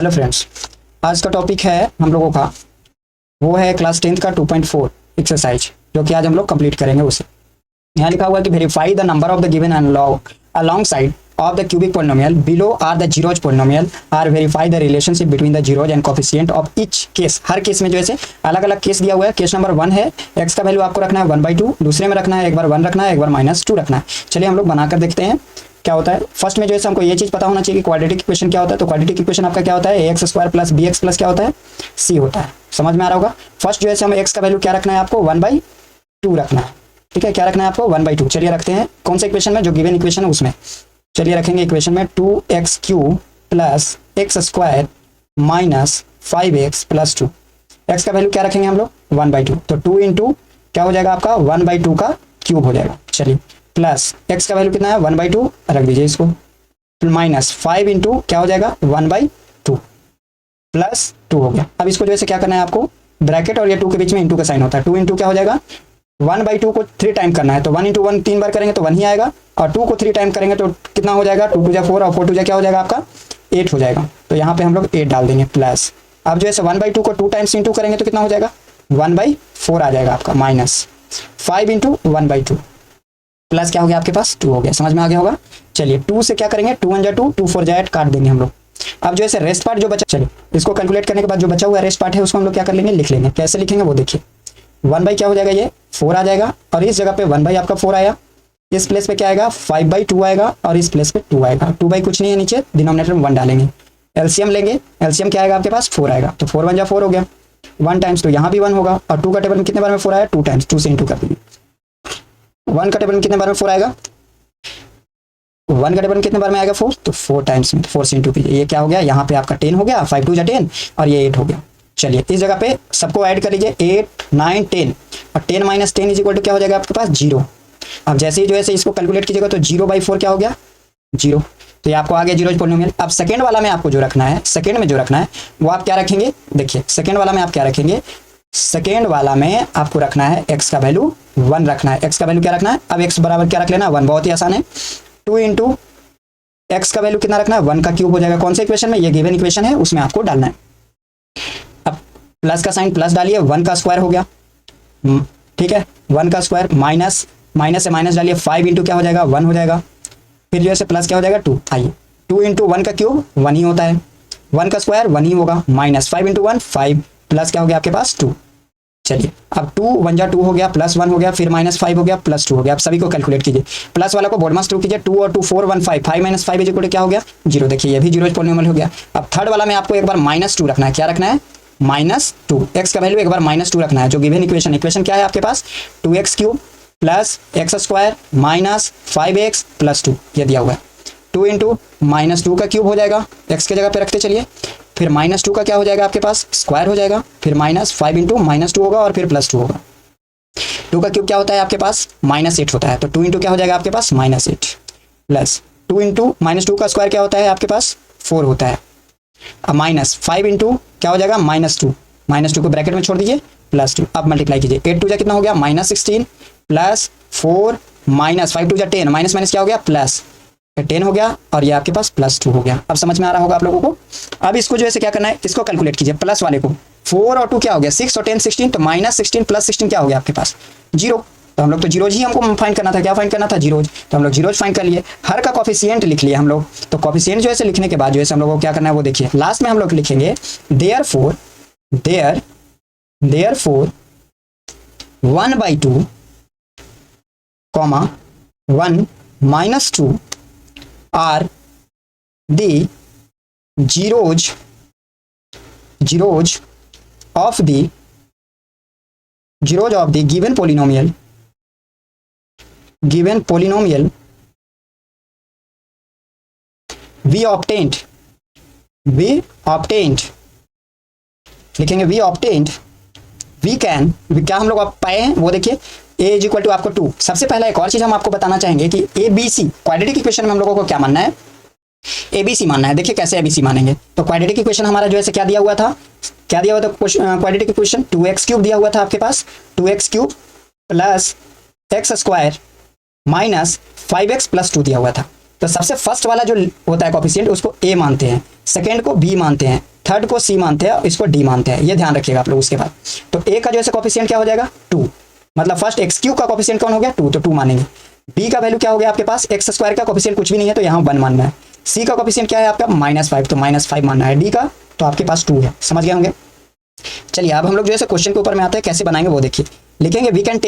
Hello friends, आज का topic है हम लोगों का वो है क्लास 10th का 2.4 एक्सरसाइज, जो कि आज हम लोग कंप्लीट करेंगे उसे। यहाँ लिखा हुआ है कि verify the number of the given alongside of the cubic polynomial below are the zeroes polynomial are verify the relationship between the zeroes and coefficient of each case. हर केस में जो है अलग अलग केस दिया हुआ है। Case number 1 है एक्स का वैल्यू आपको रखना है 1/2, दूसरे में रखना है एक बार 1 रखना है, एक बार -2 रखना है। चलिए हम लोग बनाकर देखते हैं क्या होता है। फर्स्ट में जो है हमको ये चीज़ पता होना चाहिए कि क्वाड्रेटिक इक्वेशन क्या होता है। तो क्वाड्रेटिक इक्वेशन आपका क्या होता है, ax² + bx+ क्या होता है, c होता है। समझ में आ रहा होगा। फर्स्ट जो है हम x का वैल्यू क्या रखना है, आपको 1/2 रखना है। ठीक है, क्या रखना है आपको 1/2। चलिए रखते हैं कौन सा इक्वेशन में, जो गिवन इक्वेशन है उसमें। चलिए रखेंगे इक्वेशन में 2x³ + x² - 5x + 2। x का वैल्यू क्या रखेंगे हम लोग 1/2, तो 2 × क्या हो जाएगा आपका 1/2 का क्यूब हो जाएगा। चलिए प्लस x का वैल्यू कितना है 1/2 रख दीजिए इसको, -5 × क्या हो जाएगा 1/2 + 2 हो गया। अब इसको जो है क्या करना है आपको, ब्रैकेट और ये 2 के बीच में इंटू का साइन होता है। 2 × क्या हो जाएगा 1/2 को 3 टाइम करना है, तो 1 × 1 3 बार करेंगे तो 1 ही आएगा, और 2 को 3 टाइम करेंगे तो कितना हो जाएगा 2 × 2 = 4 और 4 × 2 क्या हो जाएगा आपका 8 हो जाएगा। तो यहाँ पे हम लोग 8 डाल देंगे प्लस। अब जो है 1/2 को 2 टाइम्स इंटू करेंगे तो कितना हो जाएगा 1/4 आ जाएगा आपका, -5 × 1/2 प्लस क्या हो गया आपके पास 2 हो गया। समझ में आ गया होगा। चलिए 2 से क्या करेंगे 2 × 1 = 2, 2 × 4 = 8 काट देंगे हम लोग। अब जो है रेस्ट पार्ट जो बचा, चलिए इसको कैलकुलेट करने के बाद जो बचा हुआ रेस्ट पार्ट है उसको हम लोग क्या कर लेंगे, लिख लेंगे। कैसे लिखेंगे वो देखिए, 1 क्या हो जाएगा ये 4 आ जाएगा, और इस जगह पे 1 आपका 4 आया, इस प्लेस पे क्या आएगा 5/2 आएगा, और इस प्लेस पे 2 आएगा। 2 कुछ नहीं है, नीचे डिनोमिनेटर में 1 डालेंगे। एलसीएम लेंगे, एलसीएम क्या आएगा आपके पास 4 आएगा, तो 4 × 1 = 4 हो गया। 1 टाइम्स तो यहाँ भी 1 होगा, और 2 का टेबल में कितने बार में 4 आया 2 टाइम्स, 2 से इंटू कर दीजिए। 1 का टेबल में कितने बार में 4 आएगा, 1 का टेबल में कितने बार में आएगा 4, तो 4 टाइम्स में 4 से इंटू कीजिए। ये क्या हो गया यहाँ पे आपका 10 हो गया, 5 × 2 = 10, और ये 8 हो गया। चलिए इस जगह पे सबको ऐड कर लीजिए, 8 9 10, और 10 - 10 = क्या हो जाएगा आपके पास 0। अब जैसे ही जो है इसको कैलकुलेट कीजिएगा तो 0/4 क्या हो गया 0, तो ये आपको आ गया जीरोज पोलिनोमियल। अब सेकंड वाला में आपको जो रखना है, सेकंड में जो रखना है वो आप क्या रखेंगे, देखिए सेकंड वाला में आप क्या रखेंगे, सेकेंड वाला में आपको रखना है x का वैल्यू 1 रखना है। x का वैल्यू क्या रखना है, अब x बराबर क्या रख लेना 1, बहुत ही आसान है। 2 × x का वैल्यू कितना रखना है 1 का क्यूब हो जाएगा। कौन से इक्वेशन में, ये गिवन इक्वेशन है उसमें आपको डालना है। अब प्लस का साइन प्लस डालिए, 1 का स्क्वायर हो गया, ठीक है 1 का स्क्वायर, माइनस से माइनस डालिए, 5 × क्या हो जाएगा 1 हो जाएगा, फिर जो है प्लस क्या हो जाएगा 2। आइए 2 × 1 का क्यूब 1 ही होता है, 1 का स्क्वायर 1 ही होगा, -5 × 1 5, प्लस क्या हो गया आपके पास 2। चलिए अब 2 × 1 = 2 हो गया, +1 हो गया, फिर -5 हो गया, +2 हो गया। अब सभी को कैलकुलेट कीजिए, प्लस वाला को बोर्ड थ्रू कीजिए, 2 और 2 4 1 5, 5 - 5 = क्या हो गया 0। देखिए ये भी जीरोज पोलिनोमियल हो गया। अब थर्ड वाला में आपको एक बार -2 रखना है। क्या रखना है -2, x का वैल्यू एक बार -2 रखना है। जो गिवन इक्वेशन क्या है आपके पास 2x³ + x² - 5x + 2 ये दिया हुआ है। 2 × -2 का क्यूब हो जाएगा, x की जगह पे रखते चलिए, फिर -2 का क्या हो जाएगा आपके पास स्क्वायर हो जाएगा, फिर -5 × -2 होगा, और फिर +2 होगा। 2 का क्यूब क्या होता है आपके पास -8 होता है, तो 2 × क्या हो जाएगा आपके पास -8, प्लस 2 × -2 का स्क्वायर क्या होता है आपके पास 4 होता है। अब -5 × क्या हो जाएगा -2 को ब्रैकेट में छोड़ दीजिए, +2। अब मल्टीप्लाई कीजिए, 8 × 2 कितना हो गया -16, प्लस 4 -5 × 2 = 10, माइनस क्या हो गया प्लस 10 हो गया, और ये आपके पास +2 हो गया। अब समझ में आ रहा होगा आप लोगों को। अब इसको जो है क्या करना है, इसको कैलकुलेट कीजिए, प्लस वाले को 4 और 2 क्या हो गया 6 और 10 16, तो -16 + 16 क्या हो गया आपके पास 0। तो हम लोग तो जीरोज ही हमको फाइंड करना था। क्या फाइंड करना था जीरोज, तो हम लोग जीरोज फाइंड कर लिए। हर का कोफिशिएंट लिख लिए हम लोग। तो कोफिशिएंट जो है लिखने के बाद जो है हम लोगों को क्या करना है वो देखिए, लास्ट में हम लोग लिखेंगे therefore 1/2, 1 - 2 are the zeros of the given polynomial we obtained लिखेंगे we can क्या हम लोग आप पाए हैं वो देखिए, a = आपको 2। सबसे पहला एक और चीज हम आपको बताना चाहेंगे कि ABC क्वाड्रेटिक इक्वेशन में हम लोगों को क्या मानना है, ABC मानना है। देखिए कैसे ABC मानेंगे, तो क्वाड्रेटिक इक्वेशन हमारा जो है क्या दिया हुआ था क्वाड्रेटिक इक्वेशन 2x³ दिया हुआ था आपके पास, 2x³ + x² - 5x + 2 दिया हुआ था। तो सबसे फर्स्ट वाला जो होता है कोफिशिएंट उसको a मानते हैं, सेकेंड को b मानते हैं, थर्ड को सी मानते हैं, इसको डी मानते हैं, ये ध्यान रखिएगा आप लोग। उसके बाद तो ए का जो है कोफिशिएंट क्या हो जाएगा 2, मतलब फर्स्ट एक्स क्यूब का कोफिशिएंट कौन हो गया 2, तो 2 मानेंगे। बी का वैल्यू क्या हो गया आपके पास, एक्स स्क्वायर का कोफिशिएंट कुछ भी नहीं है तो यहाँ 1 मानना है। सी का कोफिशिएंट क्या है आपका -5, तो -5 मानना है। डी का तो आपके पास 2 है, समझ गए होंगे। चलिए अब हम लोग जो है क्वेश्चन के ऊपर में आते हैं, कैसे बनाएंगे वो देखिए। लिखेंगे we can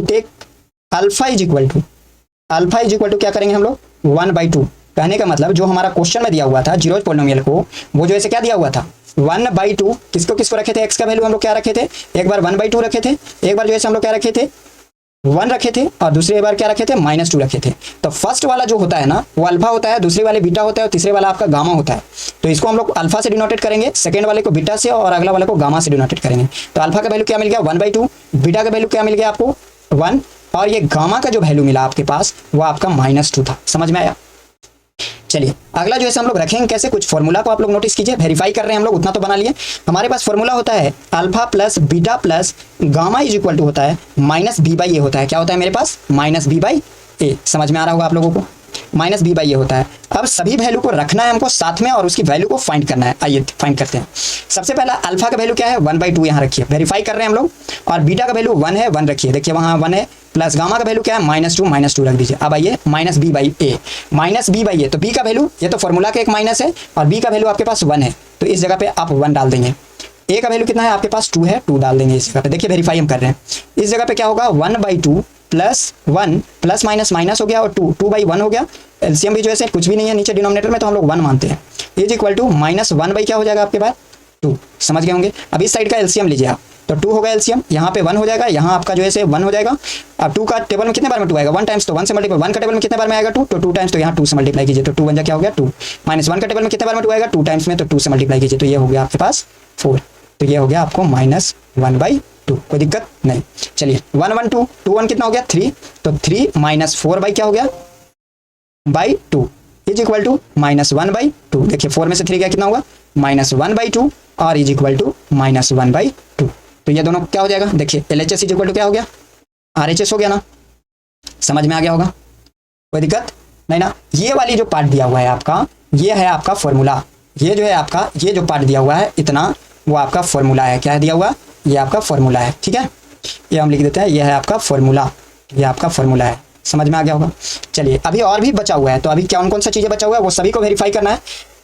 take alpha is equal to क्या करेंगे हम लोग 1/2। कहने का मतलब जो हमारा क्वेश्चन में दिया हुआ था जीरोज पॉलिनोमियल को, वो जो ऐसे क्या दिया हुआ था 1/2। किसको रखे थे, एक्स का वैल्यू हम लोग क्या रखे थे, एक बार 1/2 रखे थे, एक बार जो है हम लोग क्या रखे थे 1 रखे थे, और दूसरी बार क्या रखे थे -2 रखे थे। तो फर्स्ट वाला जो होता है ना वो अल्फा होता है, दूसरे वाले बीटा होता है, और तीसरे वाला आपका गामा होता है। तो इसको हम लोग अल्फा से डिनोटेट करेंगे, सेकंड वाले को बीटा से, और अगला वाले को गामा से डिनोटेट करेंगे। तो अल्फा का वैल्यू क्या मिल गया 1/2, बीटा का वैल्यू क्या मिल गया आपको 1, और ये गामा का जो वैल्यू मिला आपके पास वो आपका -2 था। समझ में आया। चलिए अगला जो है हम लोग रखेंगे कैसे, कुछ फॉर्मूला को आप लोग नोटिस कीजिए। वेरीफाई कर रहे हैं हम लोग, उतना तो बना लिए। हमारे पास फॉर्मूला होता है alpha plus beta plus gamma is equal to होता है -b/a होता है। क्या होता है मेरे पास -b/a। समझ में आ रहा होगा आप लोगों को, -b/a होता है। अब सभी वैल्यू को रखना है हमको साथ में, और उसकी वैल्यू को फाइंड करना है। आइए फाइंड करते हैं। सबसे पहला अल्फा का वैल्यू क्या है 1/2 यहाँ रखिए, वेरीफाई कर रहे हैं हम लोग। और बीटा का वैल्यू 1 है, 1 रखिए, देखिए वहाँ 1 है। प्लस गामा का वैल्यू क्या है -2 रख दीजिए। अब आइए -b/a, तो b का वैल्यू, ये तो फॉर्मूला का एक माइनस है, और b का वैल्यू आपके पास 1 है, तो इस जगह पे आप 1 डाल देंगे। a का वैल्यू कितना है आपके पास 2 है, 2 डाल देंगे इस जगह पे। देखिए वेरीफाई हम कर रहे हैं। इस जगह पे क्या होगा 1/2 प्लस 1 प्लस माइनस हो गया, और 2/1 हो गया। एलसीएम भी जो है कुछ भी नहीं है नीचे डिनोमिनेटर में, तो हम लोग 1 मानते हैं। इज इक्वल टू -1 क्या हो जाएगा आपके पास 2। समझ गए होंगे। अब इस साइड का एलसीएम लीजिए आप, तो 2 होगा एलसीएम, यहाँ पे 1 हो जाएगा, यहाँ आपका जो है 1 हो जाएगा। अब 2 का टेबल में कितने बार में 2 आएगा 1 टाइम्स, तो 1 से मल्टीप्लाई, 1 का टेबल में कितने बार में आएगा 2, तो 2 टाइम्स, तो यहाँ 2 से मल्टीप्लाई कीजिए, तो 2 बन जा क्या हो गया 2। -1 का टेबल में कितने बार में 2 आएगा 2 टाइम्स में, तो 2 से मल्टीप्लाई कीजिए, तो ये हो गया आपके पास 4। तो ये हो गया आपको -1/2, कोई दिक्कत नहीं। चलिए 1 1 2 2 1 कितना हो गया 3, तो 3 -4 क्या हो गया 2 इज इक्वल टू -1/2। देखिए 4 में से 3 गया कितना होगा -1/2, और इज इक्वल टू -1/2। तो ये दोनों क्या हो जाएगा, देखिए LHS इज इक्वल टू क्या हो गया RHS हो गया ना। समझ में आ गया होगा, कोई दिक्कत नहीं ना। ये वाली जो पार्ट दिया हुआ है आपका, ये है आपका फॉर्मूला। ये जो है आपका, ये जो पार्ट दिया हुआ है इतना, वो आपका फॉर्मूला है। क्या है दिया हुआ, ये आपका फॉर्मूला है, ठीक है। ये हम लिख देते हैं, ये है आपका फॉर्मूला, ये आपका फॉर्मूला है। समझ में आ गया होगा। चलिए अभी और भी बचा हुआ है, तो अभी कौन कौन सा चीज़ें बचा हुआ है वो सभी को वेरीफाई करना है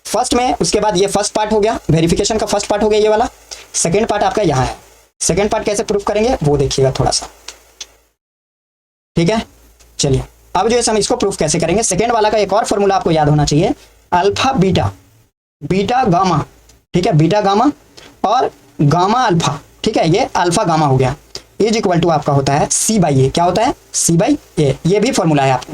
फर्स्ट में। उसके बाद ये फर्स्ट पार्ट हो गया, वेरिफिकेशन का फर्स्ट पार्ट हो गया ये वाला। सेकेंड पार्ट आपका यहाँ है। सेकेंड पार्ट कैसे प्रूफ करेंगे वो देखिएगा थोड़ा सा, ठीक है। चलिए अब जो है हम इसको प्रूफ कैसे करेंगे। सेकेंड वाला का एक और फॉर्मूला आपको याद होना चाहिए, अल्फा बीटा गामा, ठीक है, बीटा गामा और गामा अल्फा, ठीक है। ये अल्फा गामा हो गया, इज इक्वल टू आपका होता है C/A। क्या होता है C/A। ये भी फॉर्मूला है आपको,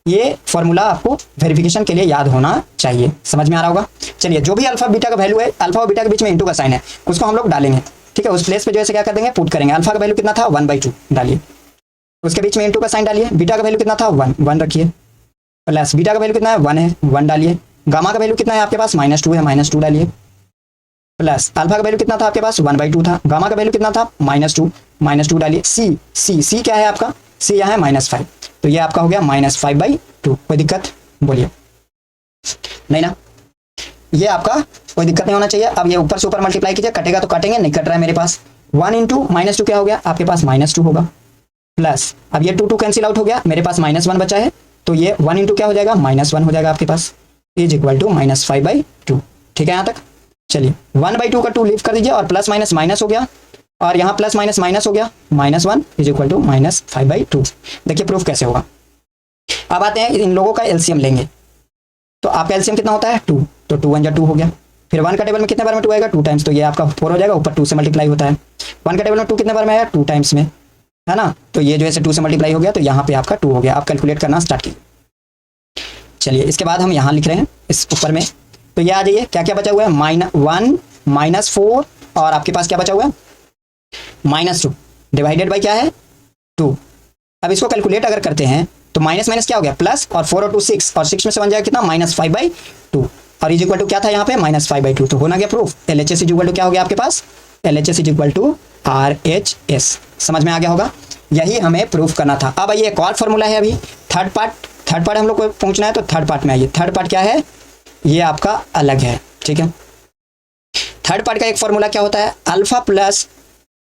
ये फॉर्मूला आपको वेरिफिकेशन के लिए याद होना चाहिए। समझ में आ रहा होगा। चलिए जो भी अल्फा बीटा का वैल्यू है, अल्फा और बीटा के बीच में इंटू का साइन है, उसको हम लोग डालेंगे, ठीक है। उस प्लेस पे जो है क्या कर देंगे पुट करेंगे। अल्फा का वैल्यू कितना था 1/2 डालिए, उसके बीच में इंटू का साइन डालिए। बीटा का वैल्यू कितना था 1 रखिए, प्लस बीटा का वैल्यू कितना है 1 है, 1 डालिए। गामा का वैल्यू कितना है आपके पास -2 है, -2 डालिए। प्लस अल्फा का वैल्यू कितना था आपके पास 1/2 था, गामा का वैल्यू कितना था -2 डालिए। सी क्या है आपका, सी यहाँ है -5, तो ये आपका हो गया -5/2। कोई दिक्कत बोलिए नहीं ना, ये आपका कोई दिक्कत नहीं होना चाहिए। अब ये ऊपर से ऊपर मल्टीप्लाई कीजिए, कटेगा तो काटेंगे, नहीं कट रहा है मेरे पास। 1 इंटू -2 क्या हो गया आपके पास -2 होगा, प्लस अब ये 2 कैंसिल आउट हो गया, मेरे पास -1 बचा है, तो ये 1 इंटू क्या हो जाएगा -1 हो जाएगा आपके पास, इज इक्वल टू -5/2। ठीक है यहाँ तक। चलिए 1/2 का 2 लीव कर दीजिए, और प्लस माइनस माइनस हो गया, और यहाँ प्लस माइनस माइनस हो गया, -1 इज इक्वल टू -5/2। देखिए प्रूफ कैसे होगा। अब आते हैं इन लोगों का एलसीएम लेंगे, तो आपका एलसीएम कितना होता है 2, तो 2 1 जा 2 हो गया। फिर 1 का टेबल में कितने बार में 2 आएगा 2 टाइम्स, तो ये आपका 4 हो जाएगा, ऊपर 2 से मल्टीप्लाई होता है। 1 का टेबल में 2 कितने बार में आया 2 टाइम्स में, है ना, तो ये जो है 2 से मल्टीप्लाई हो गया, तो यहाँ पे आपका 2 हो गया। आप कैलकुलेट करना स्टार्ट कीजिए। चलिए इसके बाद हम यहाँ लिख रहे हैं इस ऊपर में, तो ये आ जाइए क्या क्या बचा हुआ है -1 -4, और आपके पास क्या बचा हुआ है -2 डिवाइडेड बाई क्या है 2। अब इसको कैलकुलेट अगर करते हैं तो माइनस माइनस क्या हो गया प्लस, और 4 और 2 6, और 6 में से बन जाएगा कितना -5/2, और इज इक्वल टू क्या था यहाँ पे -5/2। तो होना गया proof. LHS is equal to क्या हो गया आपके पास LHS is equal to RHS। समझ में आ गया होगा, यही हमें प्रूफ करना था। अब ये एक और फॉर्मूला है, अभी थर्ड पार्ट हम लोग को पहुंचना है, तो थर्ड पार्ट में आइए। थर्ड पार्ट क्या है, ये आपका अलग है, ठीक है। थर्ड पार्ट का एक फॉर्मूला क्या होता है,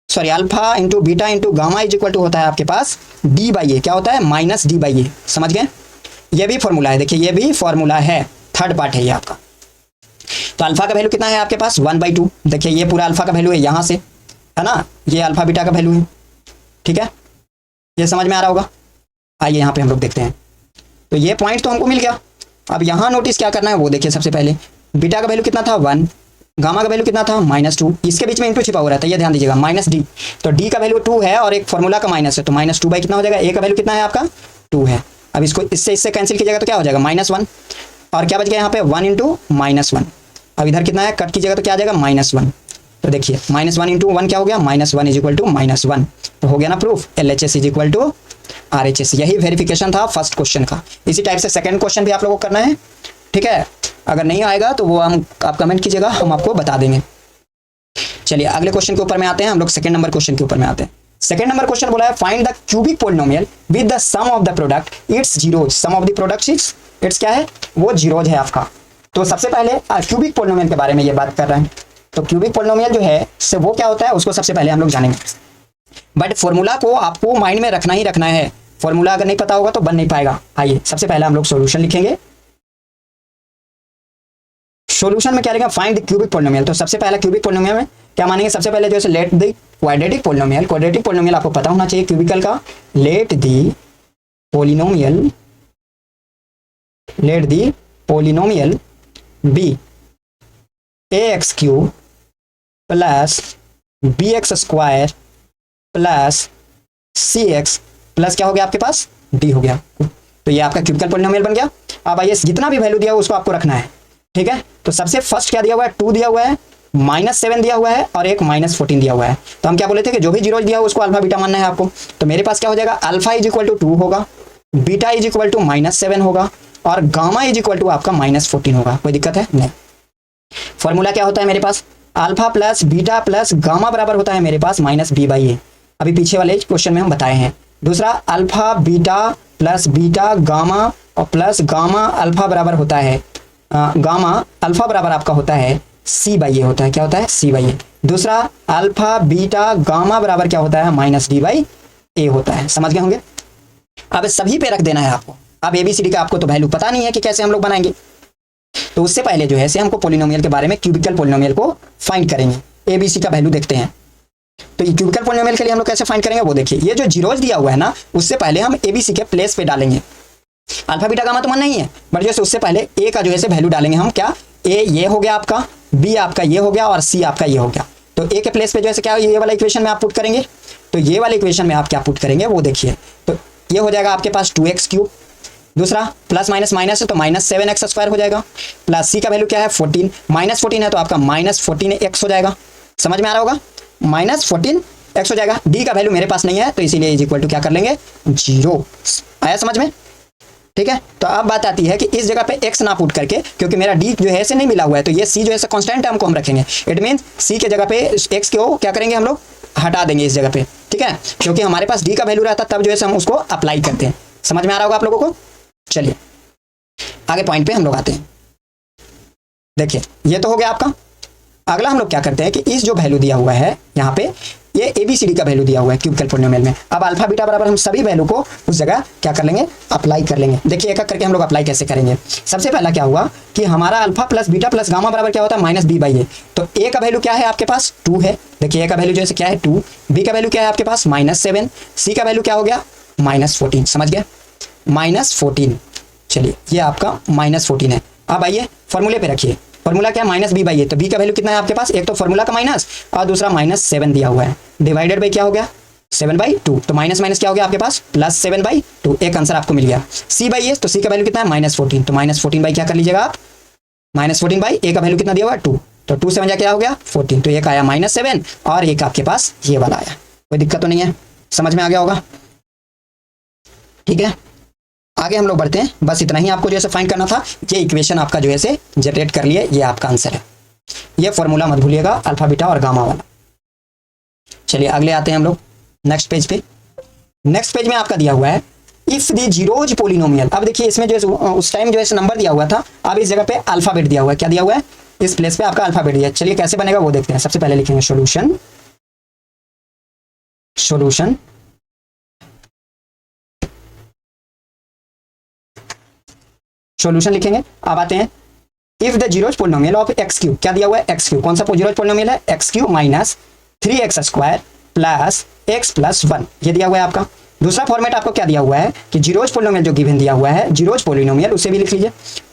alpha into beta into gamma is equal to होता है आपके पास D/A, क्या होता है माइनस D/A। समझ गए, ये भी फॉर्मूला है, देखिए ये भी फॉर्मूला है, थर्ड पार्ट है ये आपका। तो अल्फा का वैल्यू कितना है आपके पास 1/2, देखिए ये पूरा अल्फा का वैल्यू है यहाँ से, है ना, ये अल्फा बीटा का वैल्यू है, ठीक है, ये समझ में आ रहा होगा। आइए यहाँ पे हम लोग देखते हैं, तो ये पॉइंट तो हमको मिल गया। अब यहाँ नोटिस क्या करना है वो देखिए, सबसे पहले बीटा का वैल्यू कितना था 1, गामा का वैल्यू कितना था -2, इसके बीच में इंटू छिपा हो रहा था, ये ध्यान दीजिएगा -D, तो D का वैल्यू 2 है और एक फॉर्मूला का माइनस है, तो -2 कितना हो जाएगा, A का वैल्यू कितना है आपका 2 है। अब इसको इससे कैंसिल कीजिएगा तो क्या हो जाएगा -1, और क्या बच गया यहाँ पे 1 इंटू -1। अब इधर कितना है, कट कीजिएगा तो क्या आ जाएगा -1। तो देखिए -1 इंटू 1 क्या हो गया, -1 इज इक्वल टू -1, तो हो गया ना proof, LHS is equal to RHS। यही वेरिफिकेशन था फर्स्ट क्वेश्चन का। इसी टाइप से सेकंड क्वेश्चन भी आप लोगों को करना है, ठीक है। अगर नहीं आएगा तो वो आप कमेंट कीजिएगा, हम आपको बता देंगे। चलिए अगले क्वेश्चन के ऊपर में आते हैं, हम लोग सेकंड नंबर क्वेश्चन के ऊपर में आते हैं। सेकंड नंबर क्वेश्चन बोला है find the cubic polynomial with the sum of the product its zeroes. Sum of the product its क्या है, वो जीरोज है आपका। तो सबसे पहले क्यूबिक पोलिनोमियल के बारे में ये बात कर रहे हैं। तो क्यूबिक पोलिनोमियल जो है से वो क्या होता है उसको सबसे पहले हम लोग जानेंगे, बट फॉर्मूला को आपको माइंड में रखना ही रखना है, फॉर्मूला अगर नहीं पता होगा तो बन नहीं पाएगा। आइए सबसे पहले हम लोग सॉल्यूशन लिखेंगे। सॉल्यूशन में क्या लिखेंगे, फाइंड द क्यूबिक पोलिनोमियल। तो सबसे पहले क्यूबिक पोलिनोमियल में क्या मानेंगे, सबसे पहले जैसे let the quadratic polynomial, quadratic polynomial आपको पता होना चाहिए क्यूबिकल का, let the polynomial be ax cube plus bx square plus cx plus क्या हो गया आपके पास d हो गया। तो ये आपका क्यूबिकल पोलिनोमियल बन गया। अब आइए जितना भी वैल्यू दिया हुआ उसको आपको रखना है, ठीक है। तो सबसे फर्स्ट क्या दिया हुआ है, 2 दिया हुआ है, -7 दिया हुआ है और एक -14 दिया हुआ है। तो हम क्या बोले थे कि जो भी जीरो दिया हुआ उसको अल्फा बीटा मानना है आपको। तो मेरे पास क्या हो जाएगा, अल्फा इज इक्वल टू 2 होगा, बीटा इज इक्वल टू -7 होगा और गामा इज इक्वल टू आपका -14 होगा। कोई दिक्कत है नहीं। फॉर्मूला क्या होता है मेरे पास, alpha plus beta plus gamma बराबर होता है मेरे पास -B/A। अभी पीछे वाले क्वेश्चन में हम बताए हैं। दूसरा alpha beta plus beta gamma और प्लस गामा अल्फा बराबर होता है गामा अल्फा बराबर आपका होता है C/A होता है, क्या होता है C/A। दूसरा अल्फा बीटा गामा बराबर क्या होता है -D/A होता है। समझ गए होंगे। अब सभी पे रख देना है आपको। अब ABCD का आपको तो वैल्यू पता नहीं है कि कैसे हम लोग बनाएंगे, तो उससे पहले जो है से हमको पोलिनोमियल के बारे में क्यूबिकल पोलिनोमियल को फाइंड करेंगे। ABC का वैल्यू देखते हैं। तो ये क्यूबिकल पोलिनोमियल के लिए हम लोग कैसे फाइंड करेंगे वो देखिए। ये जो जीरोज दिया हुआ है ना, उससे पहले हम ABC के प्लेस पे डालेंगे। अल्फा बीटा गामा तो मन नहीं है, बट जैसे उससे पहले A का जो है वैल्यू डालेंगे हम। क्या A ये हो गया आपका, B आपका ये हो गया और C आपका ये हो गया। तो A के प्लेस पे जो है क्या ये वाला इक्वेशन में आप पुट करेंगे। तो ये वाले इक्वेशन में आप क्या पुट करेंगे वो देखिए। तो ये हो जाएगा आपके पास 2x क्यूब, दूसरा प्लस माइनस माइनस है तो -7x स्क्वायर हो जाएगा, प्लस C का वैल्यू क्या है 14, -14 है तो आपका -14x हो जाएगा। समझ में आ रहा होगा, -14x हो जाएगा। D का वैल्यू मेरे पास नहीं है तो इसीलिए इज इक्वल टू क्या कर लेंगे 0। आया समझ में, ठीक है। तो अब बात आती है कि इस जगह पे x ना पुट करके, क्योंकि मेरा D जो है ऐसे नहीं मिला हुआ है, तो ये C जो है कांस्टेंट टर्म को हम रखेंगे। इट मीन C के जगह पे x को क्या करेंगे हम लोग हटा देंगे इस जगह पे, ठीक है, क्योंकि हमारे पास D का वैल्यू रहता तब जो है हम उसको अप्लाई करते हैं। समझ में आ रहा होगा आप लोगों को। चलिए आगे पॉइंट पे हम लोग आते हैं। देखिए ये तो हो गया आपका। अगला हम लोग क्या करते हैं कि इस जो वैल्यू दिया हुआ है यहाँ पे, ये ABCD का वैल्यू दिया हुआ है क्यूबिकल पोलिनोमियल में। अब अल्फा बीटा बराबर हम सभी वैल्यू को उस जगह क्या कर लेंगे, अप्लाई कर लेंगे। देखिए एक एक करके हम लोग अप्लाई कैसे करेंगे। सबसे पहला क्या हुआ कि हमारा alpha plus beta plus gamma बराबर क्या होता है -B/A। तो A का वैल्यू क्या है आपके पास 2 है। देखिए A का वैल्यू जैसे क्या है 2, B का वैल्यू क्या है आपके पास -7, C का वैल्यू क्या हो गया -14। समझ गए, -14। चलिए ये आपका -14 है। अब आइए फॉर्मूले पे रखिए। फॉर्मूला क्या है -B/A। तो B का वैल्यू कितना है आपके पास, एक तो फॉर्मूला का माइनस और दूसरा -7 दिया हुआ है, डिवाइडेड बाई क्या हो गया 7/2। तो माइनस माइनस क्या हो गया आपके पास +7/2। एक आंसर आपको मिल गया। C/A, तो C का वैल्यू कितना है -14। तो -14 बाई क्या कर लीजिएगा आप, -14 बाई A का वैल्यू कितना दिया हुआ है 2। तो 2 से क्या हो गया 14। तो एक आया -7 और एक आपके पास ये वाला आया। कोई दिक्कत तो नहीं है, समझ में आ गया होगा, ठीक है। आगे हम लोग बढ़ते हैं। बस इतना ही आपको जैसे फाइंड करना था। ये इक्वेशन आपका जो है से जनरेट कर लिए, ये आपका आंसर है। ये फॉर्मूला मत भूलिएगा अल्फा बीटा और गामा वाला। चलिए अगले आते हैं हम लोग नेक्स्ट पेज पे। नेक्स्ट पेज में आपका दिया हुआ है इफ द जीरोज पोलिनोमियल। अब देखिए इसमें जो है उस टाइम जो है नंबर दिया हुआ था, अब इस जगह पे अल्फाबेट दिया हुआ है। क्या दिया हुआ है? इस प्लेस पे आपका अल्फाबेट दिया है। चलिए कैसे बनेगा वो देखते हैं। सबसे पहले लिखेंगे सॉल्यूशन, सॉल्यूशन सॉल्यूशन लिखेंगे। अब आते हैं if the zeroes polynomial of x Q. क्या दिया हुआ है? X Q. कौन सा जीरोज पोलिनोमियल है? X Q minus 3x square plus x plus 1, ये दिया हुआ है आपका। दूसरा फॉर्मेट आपको क्या दिया हुआ है कि जीरोज पोलिनोमियल जो गिवन दिया हुआ है, जीरोज पोलिनोमियल, उसे भी लिख लीजिए।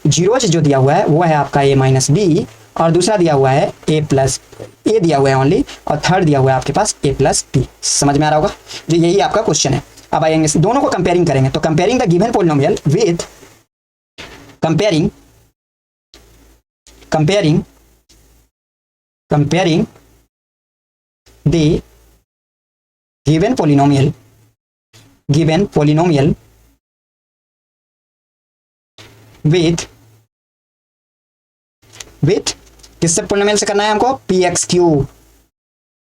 जीरोज जो दिया हुआ है वो है आपका a माइनस बी, और दूसरा दिया हुआ है a प्लस ए दिया हुआ है ओनली, और थर्ड दिया हुआ है आपके पास a प्लस बी। समझ में आ रहा होगा? जो यही आपका क्वेश्चन है। अब आएंगे दोनों को कंपेयरिंग करेंगे, तो comparing the given polynomial with comparing the given polynomial with किससे पोलिनोमियल से करना है हमको? पी एक्स क्यू,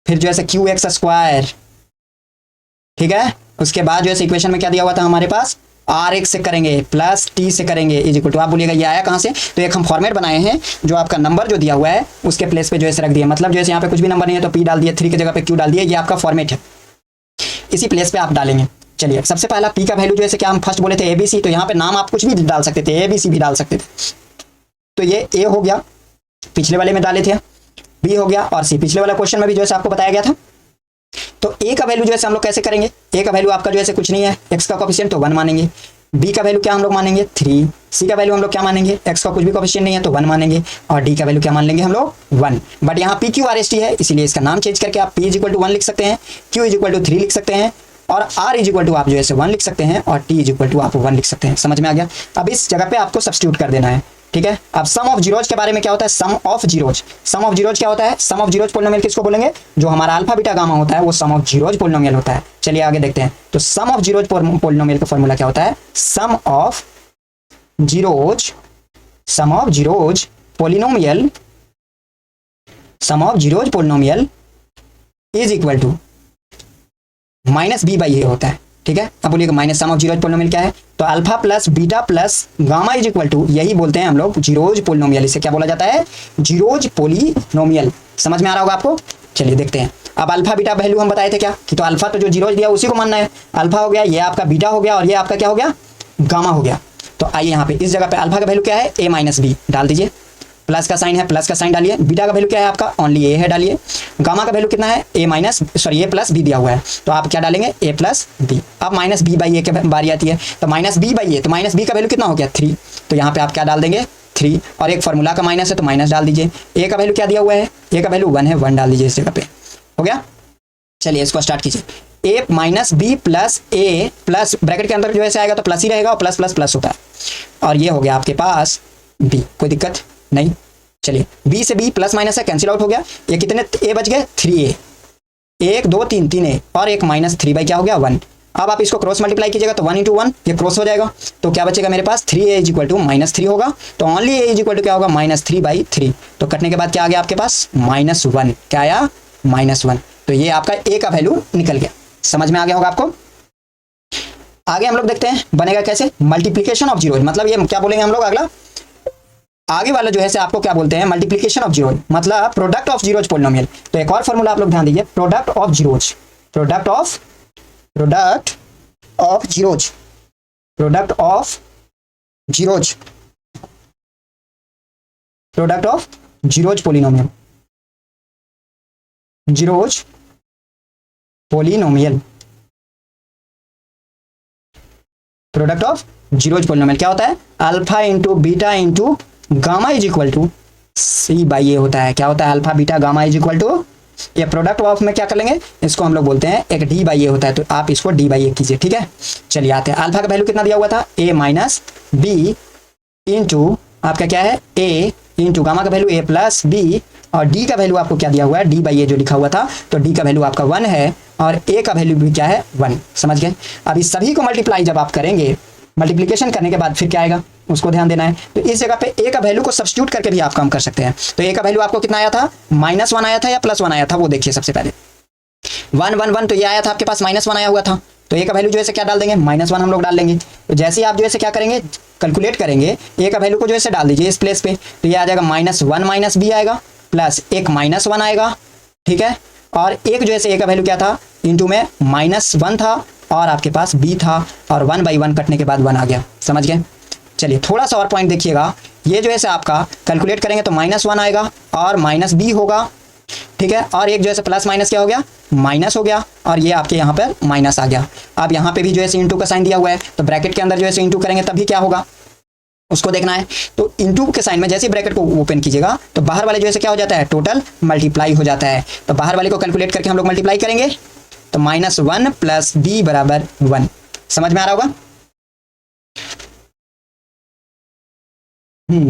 फिर जो है क्यू एक्स स्क्वायर, ठीक है। उसके बाद जो है इक्वेशन में क्या दिया हुआ था हमारे पास? आर एक्स से करेंगे प्लस टी से करेंगे इज इक्वल टू, आप बोलिएगा ये आया कहाँ से? तो एक हम फॉर्मेट बनाए हैं, जो आपका नंबर जो दिया हुआ है उसके प्लेस पे जो है रख दिया, मतलब जो है यहाँ पे कुछ भी नंबर नहीं है तो पी डाल दिए, 3 की जगह पे क्यू डाल दिए, ये आपका फॉर्मेट है, इसी प्लेस पे आप डालेंगे। चलिए सबसे पहला पी का वैल्यू जो है क्या हम फर्स्ट बोले थे? ए बी सी, तो यहाँ पे नाम आप कुछ भी डाल सकते थे, ए बी सी भी डाल सकते थे। तो ये ए हो गया, पिछले वाले में डाले थे, बी हो गया, और सी पिछले वाला क्वेश्चन में भी जो है आपको बताया गया था। तो ए का वैल्यू जो है हम लोग कैसे करेंगे? ए का वैल्यू आपका जो है कुछ नहीं है, एक्स का कोफिशिएंट तो 1 मानेंगे, बी का वैल्यू क्या हम लोग मानेंगे? 3, सी का वैल्यू हम लोग क्या मानेंगे? एक्स का कुछ भी कोफिशिएंट नहीं है तो 1 मानेंगे, और डी का वैल्यू क्या मान लेंगे हम लोग? 1। बट यहाँ P Q R S T है, इसीलिए इसका नाम चेंज करके आप पी इज इक्वल टू 1 लिख सकते हैं, क्यू इज इक्वल टू 3 लिख सकते हैं, और आर इज इक्वल टू आप जो है 1 लिख सकते हैं, और टी इज इक्वल टू आप 1 लिख सकते हैं। समझ में आ गया? अब इस जगह पे आपको सब्स्टिट्यूट कर देना है, ठीक है। अब सम ऑफ जीरोज के बारे में क्या होता है? Sum of zeros, sum of zeros क्या होता है? सम ऑफ जीरोज पोलिनोमियल किसको बोलेंगे? जो हमारा अल्फा बीटा गामा होता है वो सम ऑफ जीरोज पोलिनोमियल होता है। चलिए आगे देखते हैं। तो सम ऑफ जीरोज पोलिनोमियल का फॉर्मूला क्या होता है? Sum of zeros polynomial is equal to minus B by A होता है, ठीक है। अब बोलिएगा minus sum of zeros polynomial क्या है? तो alpha plus beta plus gamma is equal to, यही बोलते हैं हम लोग जीरोज पोलिनोमियल। इसे क्या बोला जाता है? Zeros polynomial. समझ में आ रहा होगा आपको? चलिए देखते हैं। अब अल्फा बीटा वैल्यू हम बताए थे क्या कि तो अल्फा तो जो जीरोज दिया उसी को मानना है, अल्फा हो गया, ये आपका बीटा हो गया, और ये आपका क्या हो गया? गामा हो गया। तो आइए यहाँ पे इस जगह पे अल्फा का वैल्यू क्या है? ए माइनस बी डाल दीजिए, प्लस का साइन है, प्लस का साइन डालिए। बीटा का वैल्यू क्या है आपका? ओनली ए है, डालिए। गामा का वैल्यू कितना है? ए प्लस बी दिया हुआ है, तो आप क्या डालेंगे? ए प्लस बी। अब माइनस बी बाई ए की बारी आती है, तो माइनस बी बाई ए, तो माइनस बी का वैल्यू कितना हो गया? 3, तो यहाँ पे आप क्या डाल देंगे? 3, और एक फॉर्मूला का माइनस है तो माइनस डाल दीजिए। ए का वैल्यू क्या दिया हुआ है? ए का वैल्यू 1 है, 1 डाल दीजिए इस जगह पे। हो गया? चलिए इसको स्टार्ट कीजिए। ए माइनस बी प्लस ए प्लस ब्रैकेट के अंदर जो है आएगा तो प्लस ही रहेगा, और प्लस प्लस प्लस होता है, और ये हो गया आपके पास बी। कोई दिक्कत नहीं। चलिए बी से बी प्लस माइनस है, कैंसिल आउट हो गया। ये कितने ए बच गए? 3a, 1 2 3 3a, और एक माइनस 3 बाई क्या हो गया? 1। अब आप इसको क्रॉस मल्टीप्लाई कीजिएगा तो 1 इंटू 1 ये क्रॉस हो जाएगा, तो क्या बचेगा मेरे पास? 3a is equal to minus 3 होगा, तो only a is equal to क्या होगा? Minus 3 by 3। तो कटने के बाद क्या आ गया आपके पास? -1। क्या आया? -1। तो ये आपका a का वैल्यू निकल गया। समझ में आ गया होगा आपको? आगे हम लोग देखते हैं बनेगा कैसे? मल्टीप्लीकेशन ऑफ जीरोज, मतलब ये क्या बोलेंगे हम लोग? अगला आगे वाला जो है आपको क्या बोलते हैं? मल्टीप्लिकेशन ऑफ जीरोज, मतलब प्रोडक्ट ऑफ जीरोज पोलिनोमियल। तो एक और फॉर्मूला आप लोग ध्यान दीजिए, product of zeros, product of zeros, product of zeros, product of zeros polynomial, zeros polynomial, product of zeros polynomial क्या होता है? Alpha into beta into gamma is equal to C by A होता है। क्या होता है? Alpha beta gamma is equal to, ये product of में क्या कर लेंगे? इसको हम लोग बोलते हैं एक डी बाई ए होता है, तो आप इसको डी बाई ए कीजिए, ठीक है। चलिए आते हैं, अल्फा का वैल्यू कितना दिया हुआ था? ए माइनस बी इंटू आपका क्या है? ए इंटू गामा का वैल्यू ए प्लस बी, और डी का वैल्यू आपको क्या दिया हुआ है? डी बाई ए जो लिखा हुआ था, तो डी का वैल्यू आपका 1 है, और ए का वैल्यू भी क्या है? 1। समझ गए? अब इस सभी को मल्टीप्लाई जब आप करेंगे, मल्टीप्लिकेशन करने के बाद फिर क्या आएगा उसको ध्यान देना है। तो इस जगह पे ए का वैल्यू को सब्स्टिट्यूट करके भी आप काम कर सकते हैं। तो ए का वैल्यू आपको कितना आया था? -1 आया था या +1 आया था? वो देखिए सबसे पहले। 1 1 1 तो ये आया था आपके पास -1 आया हुआ था, तो ए का वैल्यू जो है क्या डाल देंगे, -1 हम लोग डाल लेंगे। तो जैसे ही आप जो है क्या करेंगे, कैलकुलेट करेंगे, ए का वैल्यू को जो है डाल दीजिए इस प्लेस पे, तो ये आ जाएगा -1 - b आएगा, प्लस एक -1 आएगा, ठीक है। और एक जो है ए का वैल्यू क्या था, इंटू में -1 था और आपके पास b था, और 1/1 कटने के बाद 1 आ गया, समझ गए। चलिए थोड़ा सा और पॉइंट देखिएगा, ये जो है आपका कैलकुलेट करेंगे तो -1 आएगा और -b होगा, ठीक है। और एक जो है प्लस माइनस क्या हो गया, माइनस हो गया, और ये आपके यहाँ पर माइनस आ गया। अब यहाँ पे भी जो है इंटू का साइन दिया हुआ है, तो ब्रैकेट के अंदर जो है इंटू करेंगे तभी क्या होगा, उसको देखना है। तो इंटू के साइन में जैसे ही ब्रैकेट को ओपन कीजिएगा तो बाहर वाले जो है क्या हो जाता है, टोटल मल्टीप्लाई हो जाता है। तो बाहर वाले को कैलकुलेट करके हम लोग मल्टीप्लाई करेंगे, तो -1 + b = 1। समझ में आ रहा होगा,